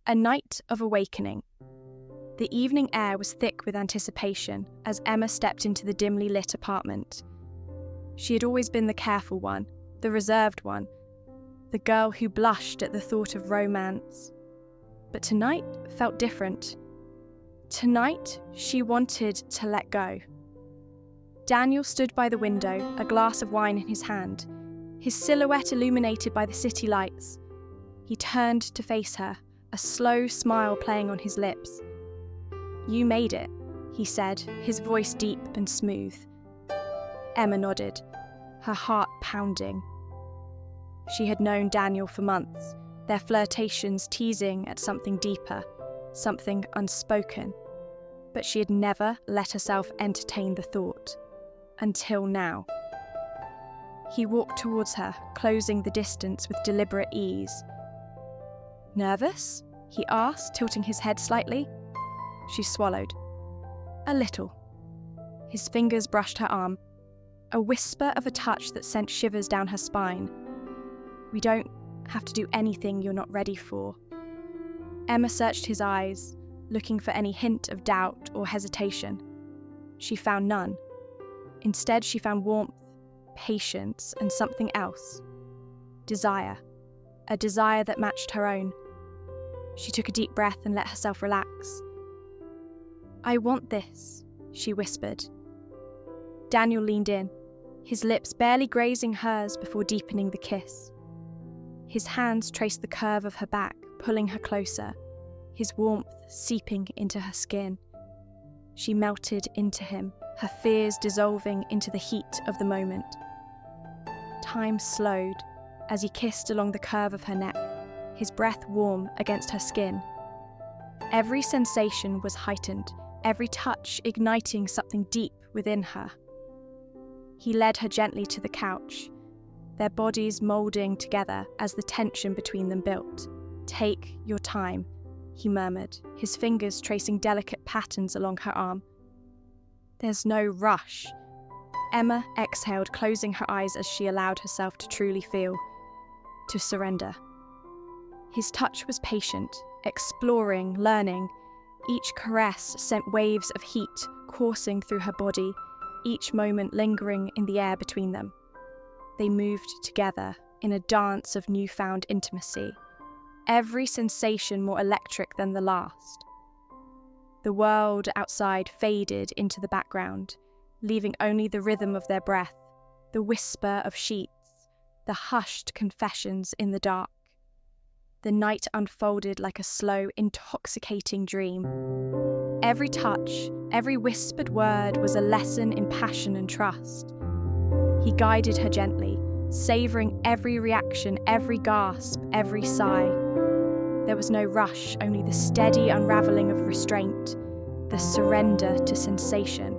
A night of awakening. The evening air was thick with anticipation as Emma stepped into the dimly lit apartment. She had always been the careful one, the reserved one, the girl who blushed at the thought of romance. But tonight felt different. Tonight, she wanted to let go. Daniel stood by the window, a glass of wine in his hand, his silhouette illuminated by the city lights. He turned to face her, a slow smile playing on his lips. "You made it," he said, his voice deep and smooth. Emma nodded, her heart pounding. She had known Daniel for months, their flirtations teasing at something deeper, something unspoken. But she had never let herself entertain the thought. Until now. He walked towards her, closing the distance with deliberate ease. "Nervous?" he asked, tilting his head slightly. She swallowed. "A little." His fingers brushed her arm, a whisper of a touch that sent shivers down her spine. "We don't have to do anything you're not ready for." Emma searched his eyes, looking for any hint of doubt or hesitation. She found none. Instead, she found warmth, patience, and something else. Desire. A desire that matched her own. She took a deep breath and let herself relax. "I want this," she whispered. Daniel leaned in, his lips barely grazing hers before deepening the kiss. His hands traced the curve of her back, pulling her closer, his warmth seeping into her skin. She melted into him, her fears dissolving into the heat of the moment. Time slowed as he kissed along the curve of her neck, his breath warm against her skin. Every sensation was heightened, every touch igniting something deep within her. He led her gently to the couch, their bodies moulding together as the tension between them built. "Take your time," he murmured, his fingers tracing delicate patterns along her arm. "There's no rush." Emma exhaled, closing her eyes as she allowed herself to truly feel, to surrender. His touch was patient, exploring, learning. Each caress sent waves of heat coursing through her body, each moment lingering in the air between them. They moved together in a dance of newfound intimacy, every sensation more electric than the last. The world outside faded into the background, leaving only the rhythm of their breath, the whisper of sheets, the hushed confessions in the dark. The night unfolded like a slow, intoxicating dream. Every touch, every whispered word was a lesson in passion and trust. He guided her gently, savouring every reaction, every gasp, every sigh. There was no rush, only the steady unravelling of restraint, the surrender to sensation.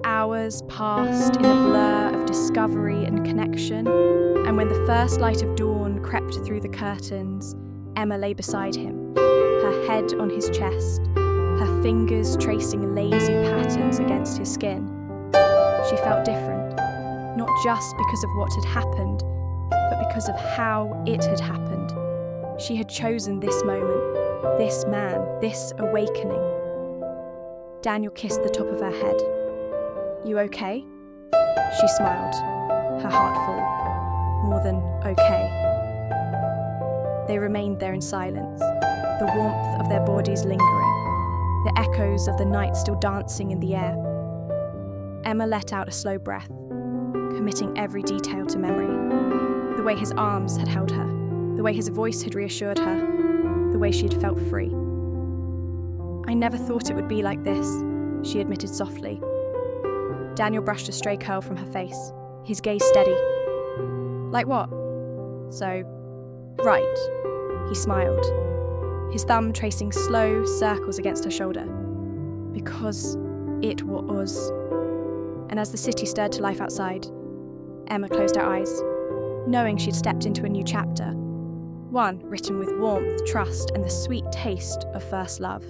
Hours passed in a blur of discovery and connection, and when the first light of dawn crept through the curtains, Emma lay beside him, her head on his chest, her fingers tracing lazy patterns against his skin. She felt different, not just because of what had happened, but because of how it had happened. She had chosen this moment, this man, this awakening. Daniel kissed the top of her head. "You okay?" She smiled, her heart full. More than okay. They remained there in silence, the warmth of their bodies lingering, the echoes of the night still dancing in the air. Emma let out a slow breath, committing every detail to memory. The way his arms had held her, the way his voice had reassured her, the way she had felt free. "I never thought it would be like this," she admitted softly. Daniel brushed a stray curl from her face, his gaze steady. "Like what?" "So, right," he smiled, his thumb tracing slow circles against her shoulder. "Because it was." And as the city stirred to life outside, Emma closed her eyes, knowing she'd stepped into a new chapter, one written with warmth, trust, and the sweet taste of first love.